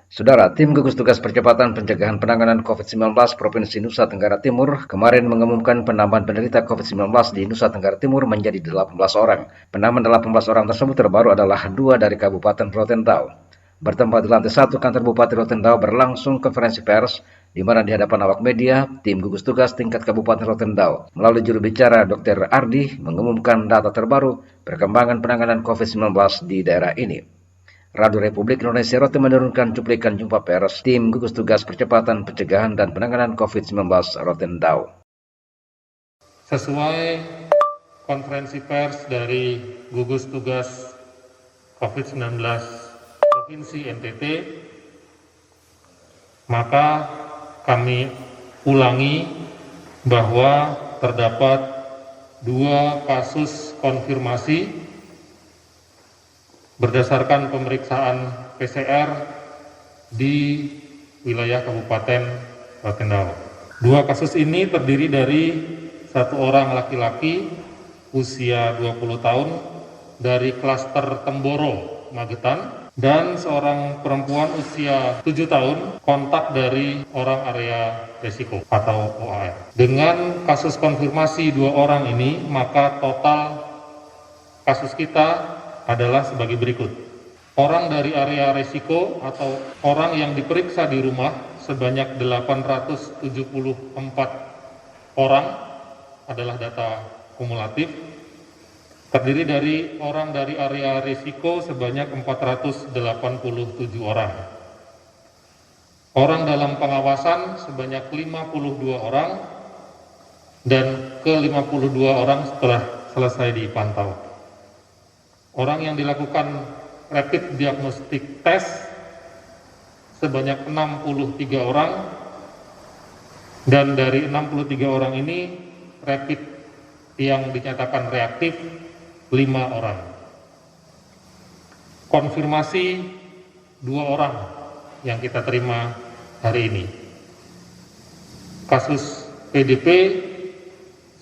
Saudara, tim gugus tugas percepatan pencegahan penanganan COVID-19 Provinsi Nusa Tenggara Timur kemarin mengumumkan penambahan penderita COVID-19 di Nusa Tenggara Timur menjadi 18 orang. Penambahan 18 orang tersebut terbaru adalah 2 dari Kabupaten Rotendao. Bertempat di lantai 1 kantor Bupati Rotendao berlangsung konferensi pers di mana di hadapan awak media, tim gugus tugas tingkat Kabupaten Rotendao melalui juru bicara Dr. Ardi mengumumkan data terbaru perkembangan penanganan COVID-19 di daerah ini. Radio Republik Indonesia Roti menurunkan cuplikan jumpa pers tim gugus tugas percepatan pencegahan dan penanganan COVID-19 Rotendao. Sesuai konferensi pers dari gugus tugas COVID-19 Provinsi NTT, maka kami ulangi bahwa terdapat 2 kasus konfirmasi berdasarkan pemeriksaan PCR di wilayah Kabupaten Rotendao. 2 kasus ini terdiri dari 1 orang laki-laki usia 20 tahun dari klaster Temboro, Magetan, dan seorang perempuan usia 7 tahun kontak dari orang area resiko atau OAR. Dengan kasus konfirmasi 2 orang ini, maka total kasus kita adalah sebagai berikut. Orang dari area risiko atau orang yang diperiksa di rumah sebanyak 874 orang adalah data kumulatif. Terdiri dari orang dari area risiko sebanyak 487 orang. Orang dalam pengawasan sebanyak 52 orang dan ke-52 orang setelah selesai dipantau. Orang yang dilakukan rapid diagnostic test sebanyak 63 orang, dan dari 63 orang ini rapid yang dinyatakan reaktif 5 orang. Konfirmasi 2 orang yang kita terima hari ini. Kasus PDP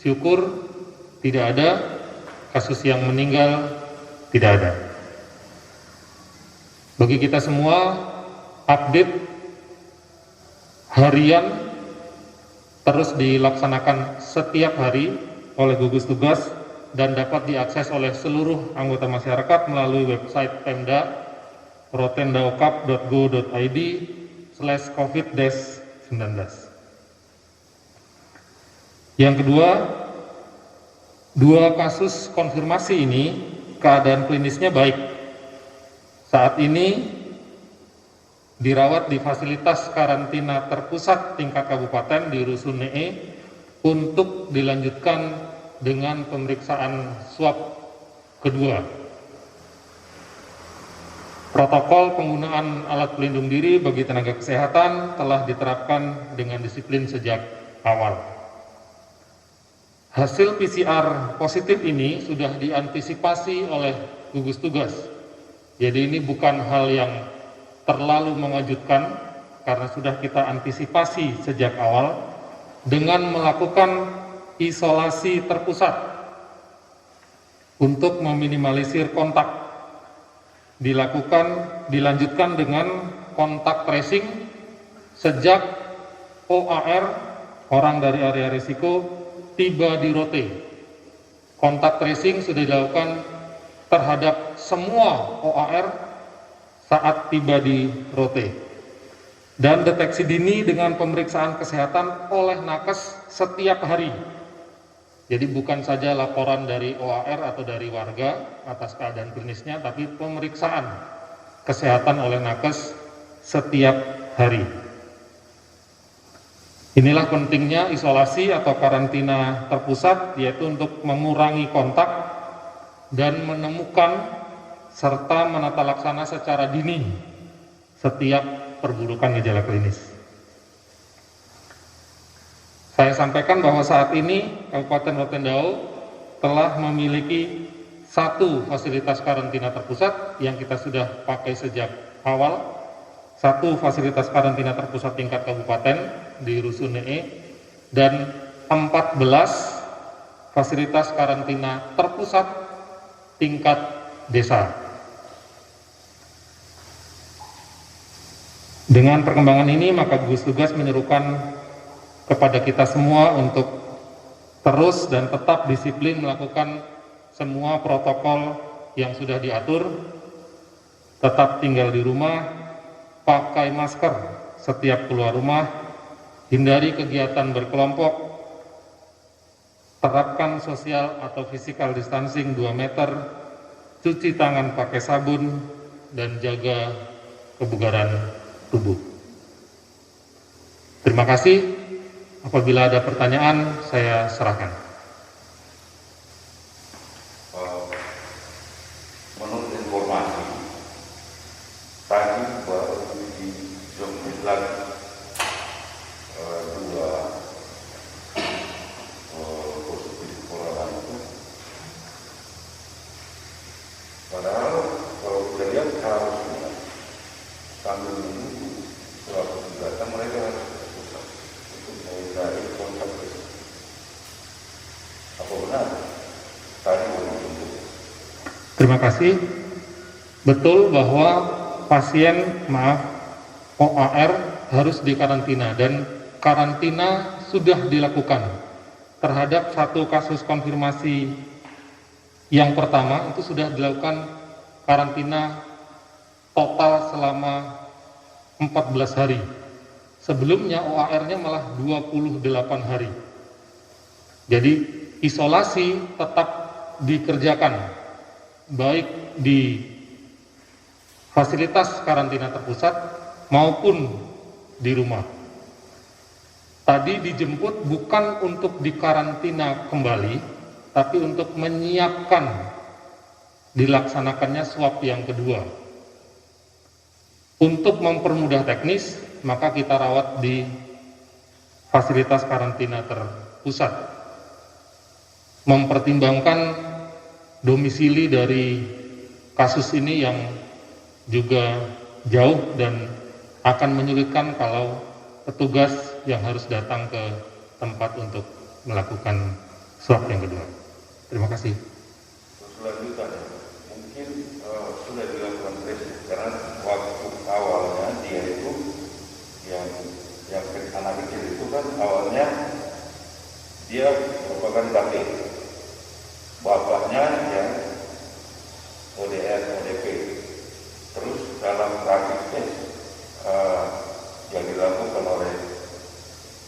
syukur tidak ada, kasus yang meninggal tidak ada. Bagi kita semua, update harian terus dilaksanakan setiap hari oleh gugus tugas dan dapat diakses oleh seluruh anggota masyarakat melalui website Pemda rotendaokap.go.id/covid-19. Yang kedua, 2 kasus konfirmasi ini keadaan klinisnya baik. Saat ini dirawat di fasilitas karantina terpusat tingkat kabupaten di Rusun NE untuk dilanjutkan dengan pemeriksaan swab kedua. Protokol penggunaan alat pelindung diri bagi tenaga kesehatan telah diterapkan dengan disiplin sejak awal. Hasil PCR positif ini sudah diantisipasi oleh gugus tugas. Jadi ini bukan hal yang terlalu mengejutkan karena sudah kita antisipasi sejak awal dengan melakukan isolasi terpusat untuk meminimalisir kontak. Dilanjutkan dengan kontak tracing sejak OAR, orang dari area risiko, tiba di Rote. Kontak tracing sudah dilakukan terhadap semua OAR saat tiba di Rote. Dan deteksi dini dengan pemeriksaan kesehatan oleh nakes setiap hari. Jadi bukan saja laporan dari OAR atau dari warga atas keadaan klinisnya, tapi pemeriksaan kesehatan oleh nakes setiap hari. Inilah pentingnya isolasi atau karantina terpusat, yaitu untuk mengurangi kontak dan menemukan serta menata laksana secara dini setiap perburukan gejala klinis. Saya sampaikan bahwa saat ini Kabupaten Rotendao telah memiliki 1 fasilitas karantina terpusat yang kita sudah pakai sejak awal, 1 fasilitas karantina terpusat tingkat kabupaten di Rusun NE, dan 14 fasilitas karantina terpusat tingkat desa. Dengan perkembangan ini, maka gugus tugas menyerukan kepada kita semua untuk terus dan tetap disiplin melakukan semua protokol yang sudah diatur, tetap tinggal di rumah, pakai masker setiap keluar rumah, hindari kegiatan berkelompok, terapkan social atau physical distancing 2 meter, cuci tangan pakai sabun, dan jaga kebugaran tubuh. Terima kasih. Apabila ada pertanyaan, saya serahkan. Menurut informasi, tadi baru di Jogja dua positif corona itu. Padahal kalau kita lihat harusnya sambil menunggu surat gugatan mereka harus pusat untuk menghindari kontak fisik. Apa benar? Tadi belum tentu. Terima kasih. Betul bahwa OAR harus dikarantina, dan karantina sudah dilakukan terhadap satu kasus konfirmasi yang pertama. Itu sudah dilakukan karantina total selama 14 hari. Sebelumnya OAR-nya malah 28 hari. Jadi isolasi tetap dikerjakan, baik di fasilitas karantina terpusat maupun di rumah. Tadi dijemput bukan untuk dikarantina kembali, tapi untuk menyiapkan dilaksanakannya swab yang kedua. Untuk mempermudah teknis, maka kita rawat di fasilitas karantina terpusat. Mempertimbangkan domisili dari kasus ini yang juga jauh dan akan menyulitkan kalau petugas yang harus datang ke tempat untuk melakukan swab yang kedua. Terima kasih. Selanjutnya, mungkin sudah dilakukan tracing karena waktu awalnya dia itu yang anak kecil itu kan awalnya dia merupakan kakek, bapaknya yang ODS, ODP. Terus dalam rapid test yang dilakukan oleh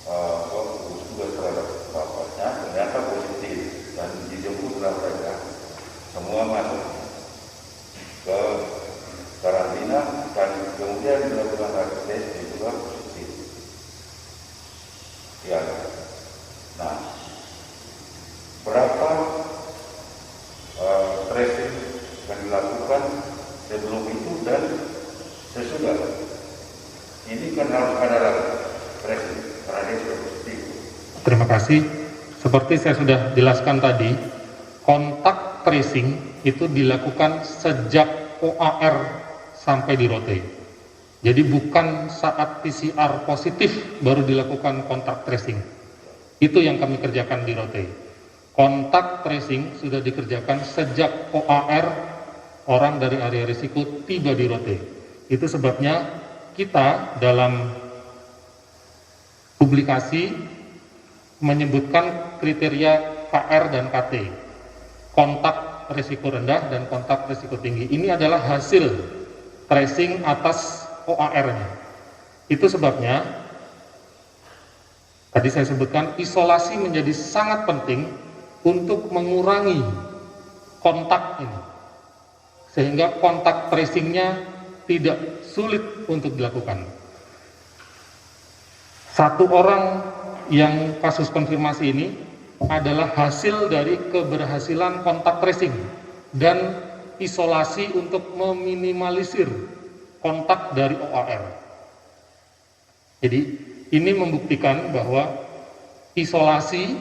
gugus tugas terhadap bapaknya ternyata positif dan dijemputlah mereka semua masuk ke karantina dan kemudian dilakukan rapid test juga positif. Ya, nah berapa tracing yang dilakukan sebelum itu dan sesudah? Ini kan harus ada tracing karena dia sudah positif. Terima kasih. Seperti saya sudah jelaskan tadi, kontak tracing itu dilakukan sejak OAR sampai di rote. Jadi bukan saat PCR positif baru dilakukan kontak tracing. Itu yang kami kerjakan di rote. Kontak tracing sudah dikerjakan sejak OAR, orang dari area risiko tiba di rote. Itu sebabnya kita dalam publikasi menyebutkan kriteria KR dan KT, kontak risiko rendah dan kontak risiko tinggi. Ini adalah hasil tracing atas OAR-nya. Itu sebabnya tadi saya sebutkan isolasi menjadi sangat penting untuk mengurangi kontak ini, sehingga kontak tracing-nya tidak sulit untuk dilakukan. Satu orang yang kasus konfirmasi ini adalah hasil dari keberhasilan kontak tracing dan isolasi untuk meminimalisir kontak dari OAR. Jadi ini membuktikan bahwa isolasi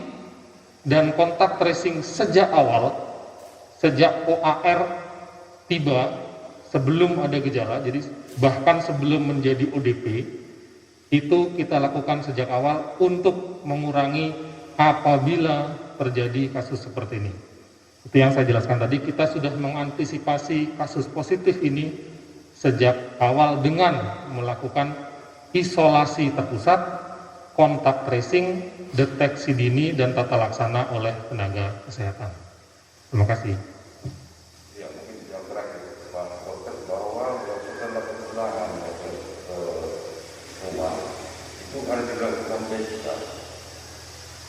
dan kontak tracing sejak awal, sejak OAR tiba, sebelum ada gejala, jadi bahkan sebelum menjadi ODP, itu kita lakukan sejak awal untuk mengurangi apabila terjadi kasus seperti ini. Itu yang saya jelaskan tadi, kita sudah mengantisipasi kasus positif ini sejak awal dengan melakukan isolasi terpusat, kontak tracing, deteksi dini, dan tata laksana oleh tenaga kesehatan. Terima kasih. Ya, mungkin yang terakhir, Pak Dokter, bahwa dilakukan pemulangan ke rumah itu harus dilakukan PCR.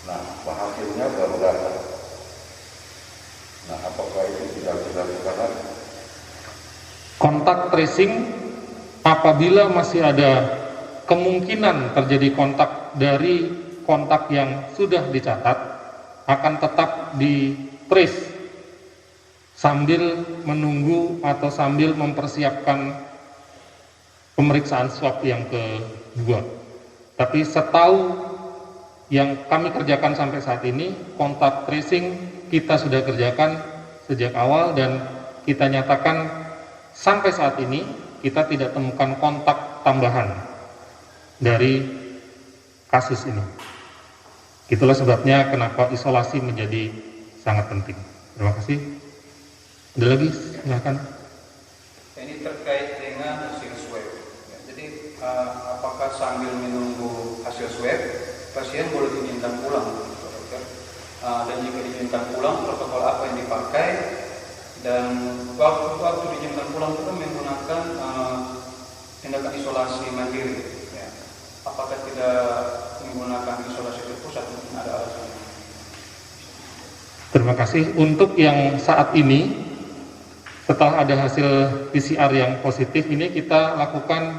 Nah, hasilnya baru datang. Nah, apakah itu tidak dilakukan lagi? Kontak tracing apabila masih ada kemungkinan terjadi kontak dari kontak yang sudah dicatat akan tetap di-trace sambil menunggu atau sambil mempersiapkan pemeriksaan swab yang kedua. Tapi setahu yang kami kerjakan sampai saat ini, kontak tracing kita sudah kerjakan sejak awal dan kita nyatakan sampai saat ini kita tidak temukan kontak tambahan dari kasus ini. Itulah sebabnya kenapa isolasi menjadi sangat penting. Terima kasih. Ada lagi? Silakan. Ini terkait dengan hasil swab. Ya, jadi apakah sambil menunggu hasil swab, pasien boleh diminta pulang, dokter? Dan jika diminta pulang, protokol apa yang dipakai? Dan waktu diminta pulang itu menggunakan tindakan isolasi mandiri. Ya. Apakah tidak menggunakan isolasi terpusat? Mungkin ada alasannya. Terima kasih. Untuk yang saat ini, setelah ada hasil PCR yang positif ini, kita lakukan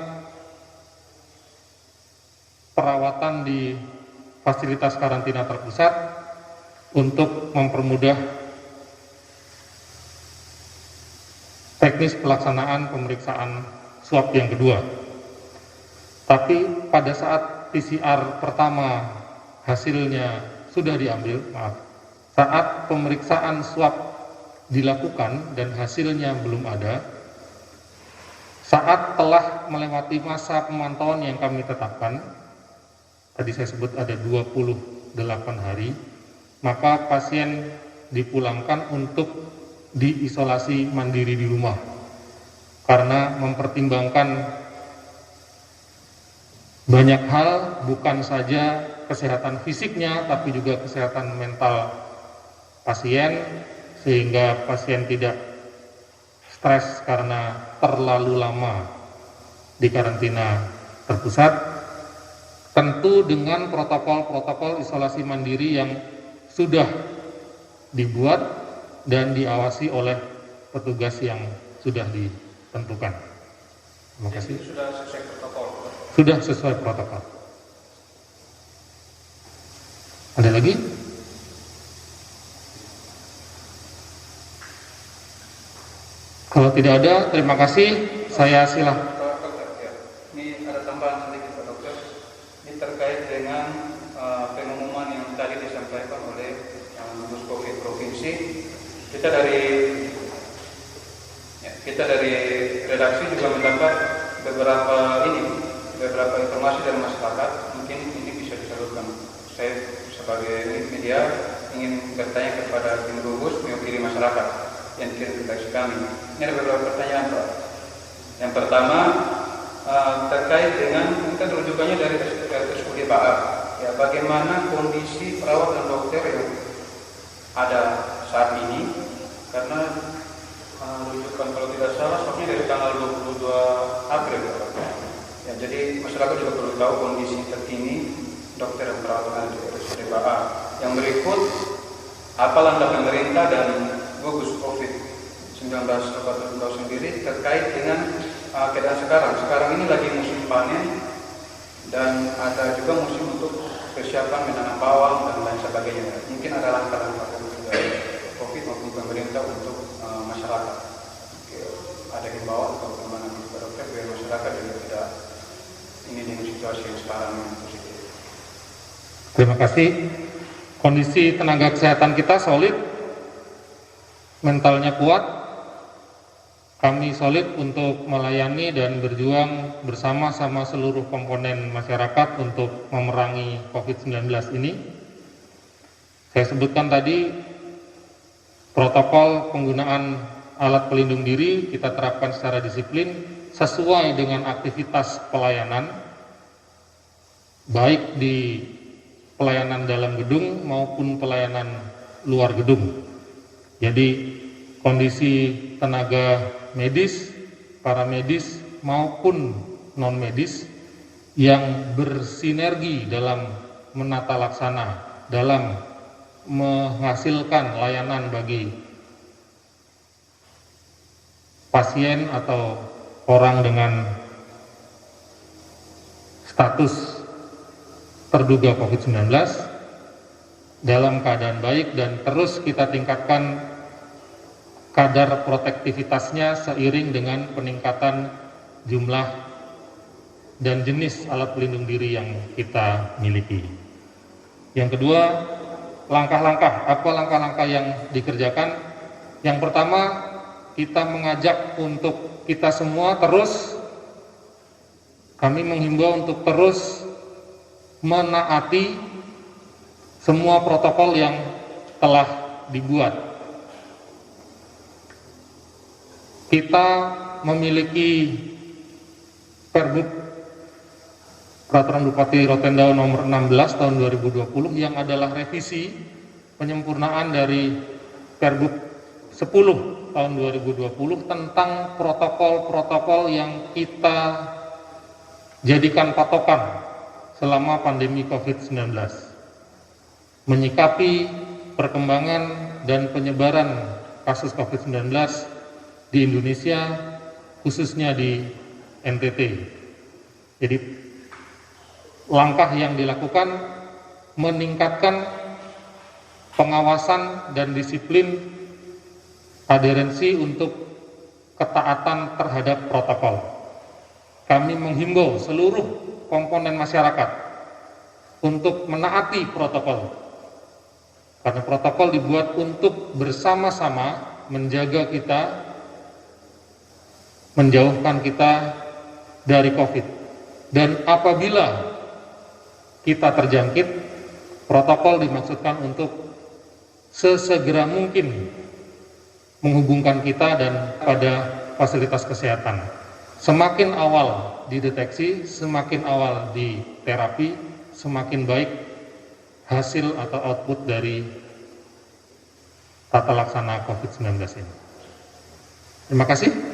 perawatan di fasilitas karantina terpusat untuk mempermudah teknis pelaksanaan pemeriksaan swab yang kedua. Tapi pada saat PCR pertama hasilnya sudah diambil, saat pemeriksaan swab dilakukan dan hasilnya belum ada, saat telah melewati masa pemantauan yang kami tetapkan, tadi saya sebut ada 28 hari, maka pasien dipulangkan untuk diisolasi mandiri di rumah karena mempertimbangkan banyak hal, bukan saja kesehatan fisiknya tapi juga kesehatan mental pasien, sehingga pasien tidak stres karena terlalu lama di karantina terpusat, tentu dengan protokol-protokol isolasi mandiri yang sudah dibuat dan diawasi oleh petugas yang sudah ditentukan. Terima kasih. Sudah sesuai protokol. Sudah sesuai protokol. Ada lagi? Kalau tidak ada, terima kasih. Saya silakan. Dokter, ya. Ini ada tambahan sedikit, Pak Dokter. Ini terkait dengan pengumuman yang tadi disampaikan oleh gugus COVID provinsi. Kita dari redaksi juga mendapat beberapa informasi dari masyarakat. Mungkin ini bisa disalurkan. Saya sebagai media ingin bertanya kepada tim gugus mewakili masyarakat yang dikirim redaksi kami. Ini ada beberapa pertanyaan, Pak. Yang pertama terkait dengan mungkin rujukannya dari RSUD PAA. Ya, bagaimana kondisi perawat dan dokter yang ada saat ini? Karena rujukan kalau tidak salah swabnya dari tanggal 22 April. Ya, jadi masyarakat juga perlu tahu kondisi terkini dokter dan perawat di RSUD PAA. Yang berikut, apa langkah pemerintah dan gugus COVID-19 Kabupaten Bengkau sendiri terkait dengan keadaan sekarang. Sekarang ini lagi musim panen dan ada juga musim untuk persiapan menanam bawang dan lain sebagainya. Mungkin ada langkah-langkah dari COVID maupun pemerintah untuk masyarakat. Ada himbauan atau bagaimana Pak Dokter biar masyarakat juga tidak ini dengan situasi yang sekarang yang positif. Terima kasih. Kondisi tenaga kesehatan kita solid, mentalnya kuat. Kami solid untuk melayani dan berjuang bersama-sama seluruh komponen masyarakat untuk memerangi COVID-19 ini. Saya sebutkan tadi, protokol penggunaan alat pelindung diri kita terapkan secara disiplin, sesuai dengan aktivitas pelayanan, baik di pelayanan dalam gedung maupun pelayanan luar gedung. Jadi kondisi tenaga medis, para medis maupun non-medis yang bersinergi dalam menata laksana, dalam menghasilkan layanan bagi pasien atau orang dengan status terduga COVID-19 dalam keadaan baik, dan terus kita tingkatkan kadar protektivitasnya seiring dengan peningkatan jumlah dan jenis alat pelindung diri yang kita miliki. Yang kedua, apa langkah-langkah yang dikerjakan? Yang pertama, kita mengajak untuk kita semua kami menghimbau untuk terus menaati semua protokol yang telah dibuat. Kita memiliki Perbuk Peraturan Bupati Rotendao nomor 16 tahun 2020 yang adalah revisi penyempurnaan dari Perbuk 10 tahun 2020 tentang protokol-protokol yang kita jadikan patokan selama pandemi COVID-19, menyikapi perkembangan dan penyebaran kasus COVID-19 di Indonesia, khususnya di NTT. Jadi langkah yang dilakukan meningkatkan pengawasan dan disiplin adherensi untuk ketaatan terhadap protokol. Kami menghimbau seluruh komponen masyarakat untuk menaati protokol, karena protokol dibuat untuk bersama-sama menjaga kita, menjauhkan kita dari COVID. Dan apabila kita terjangkit, protokol dimaksudkan untuk sesegera mungkin menghubungkan kita dan pada fasilitas kesehatan. Semakin awal dideteksi, semakin awal diterapi, semakin baik hasil atau output dari tata laksana COVID-19 ini. Terima kasih.